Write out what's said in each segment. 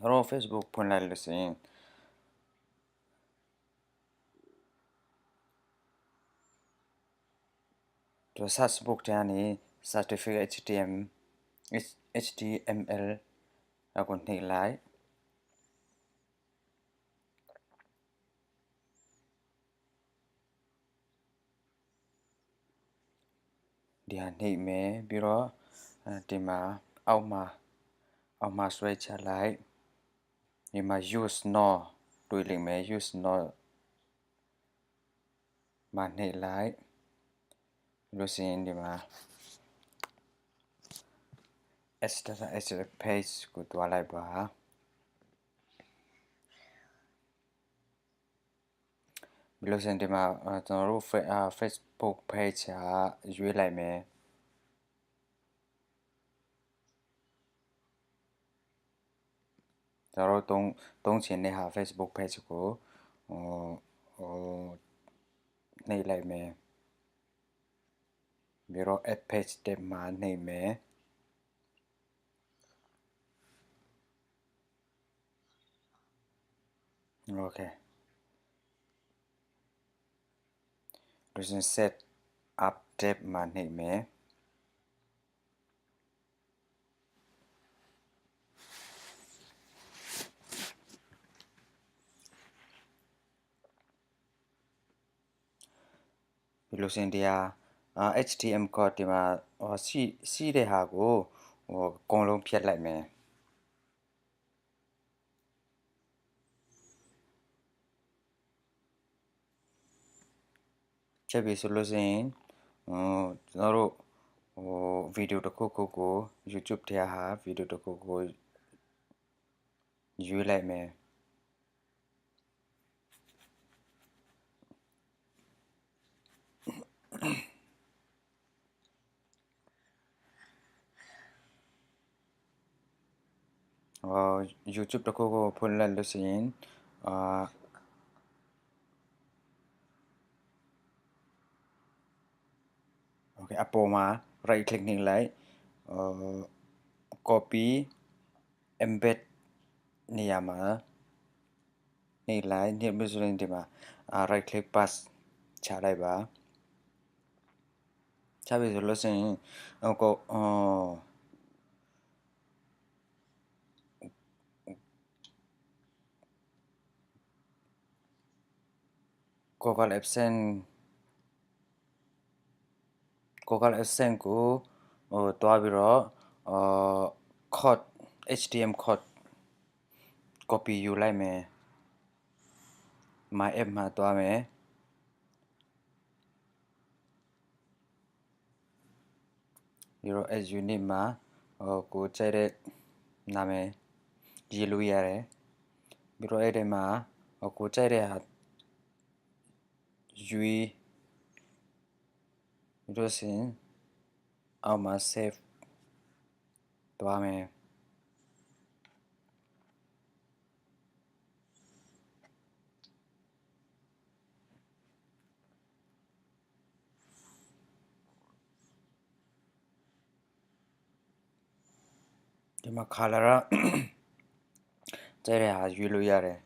서로 Facebook ဖွင့်လိုက်လို့ဆိုရင်ဒီ search box ထဲကနေ certificate HTML แล้วก็နှိပ်လိုက်ဒီဟာနှိပ်မယ်ပြီးတော့ဒီမှာအောက်မှာဆွဲချလိုက်ဒီမှာ use not တွေ့လိမ့်မယ် use not မှာနှိပ်လိုက်လို့ဆိုရင်ဒီမှာ extra page ကိုတွားလိုက်ပါဘယ်လိုစင်ဒီမှာကျွန်တော်တို့ Facebook page ကရွေးလိုက်မယ်ကျွန်တော်တို့သုံးချင်တဲ့ဟာ Facebook page ကိုနှိပ်လိုက်မယ်ပြီးတော့ add page တက်မှာနှိပ်မယ်โอเคดูสิ set up tab မှာနှိပ်မယ်ဒီလိုစင်တရား HTML code ဒီမှာစီးတဲ့ဟာကိုအကုန်လုံးဖြတ်လိုက်မယ်ဖြတ်ပြီဆိုလို့ဆိုရင်ကျွန်တော်တို့ဗီဒီယိုတစ်ခုခုကို YouTube ထဲဟာဗီဒီယိုတစ်ခုကိုရွေးလိုက်မယ်YouTube တစ်ခုကိုဖွင့်လိုက်လို့ဆိုရင်โอเคအပေါ်မှာ right click နှိပ်လိုက်copy embed နေရာမှာနှိပ်လိုက်နှိပ်ပြီးဆိုရင်ဒီမှာ right click paste ချလိုက်ပါချပြီဆိုလို့ဆိုရင်Google AdSense ကိုတွားပြီးတော့code HTML code copy ယူလိုက်မယ် my app မှာတွားမယ်ပြီးတော့ as unit မှာကိုကြိုက်တဲ့နာမည်ရေးလို့ရတယ်ပြီးတော့အဲ့ဒီမှာကိုကြိုက်တဲ့ဟာယူပြီးတော့စင်အောက်မှာ save တွားမယ်ဒီမှာ color ကြိုက်တဲ့ဟာရွေးလို့ရတယ်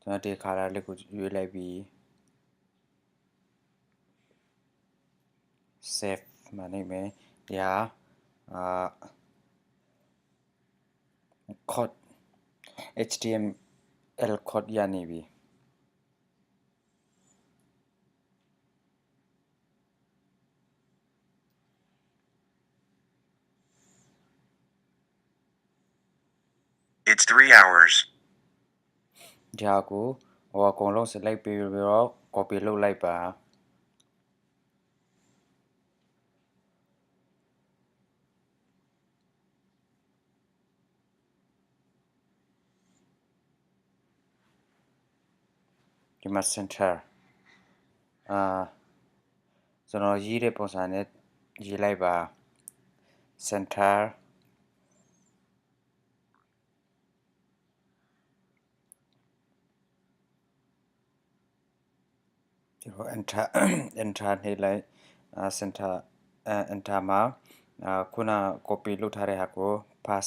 ကျွန်တော်ဒီ color လေးကိုရွေးလိုက်ပြီး save မှာနေမယ်ဒီဟာcode HTML code ရနေပြီIt's 3 hours. ဒီဟာကိုအကုန်လုံး select ပြီးတော့ copy လုပ်လိုက်ပါဒီမှာ center ကျွန်တော်ရေးတဲ့ပုံစံနဲ့ရေးလိုက်ပါ center ဒီလို enter enter နေလိုက်center enter မှာခုန copy လုပ်ထားတဲ့ဟာကို pass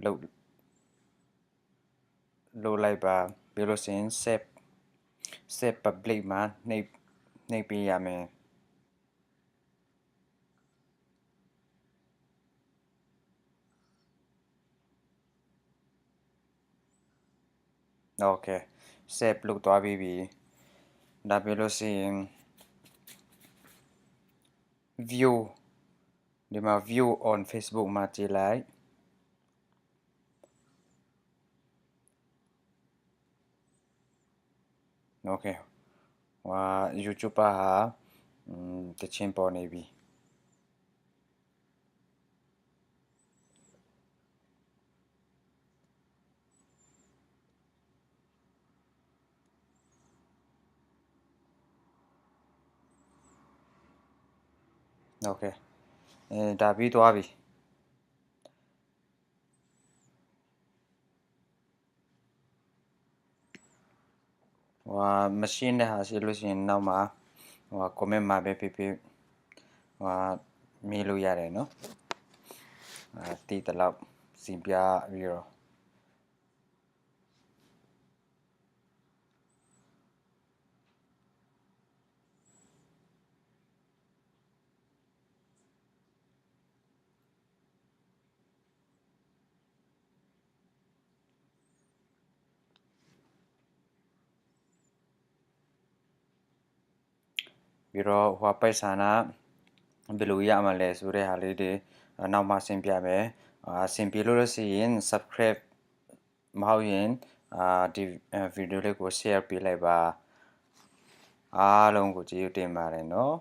လုပ်လိုက်ပါပြီးလို့ရှိရင် save public မှာနှိပ်ပေးရမယ်โอเค save လုပ်သွားပြီးပြီဒါပြီးလို့ရှိရင် view ဒီမှာ view on Facebook မှာကြည့်လိုက်โอเคဟို YouTuber ဟာတချင်းပေါ်နေပြီโอเคဒါပြီးသွားပြီဟို machine နဲ့ဟာရှိလို့ရှိရင်နောက်မှာဟို comment မှာပဲဖြစ်ဖြစ်ဟိုမေးလို့ရတယ်เนาะတီးတလောက်စီပြပြီးတော့ပြီးတော့ဟိုပိုက်ဆံနာဘယ်လိုရမှာလဲဆိုတဲ့ဟာလေးတွေနောက်မှဆင်ပြမယ်ဆင်ပြလို့ရှိရင် subscribe မဟုတ်ရင်ဒီဗီဒီယိုလေးကို share ပေးလိုက်ပါအားလုံးကိုကျေးဇူးတင်ပါတယ်เนาะ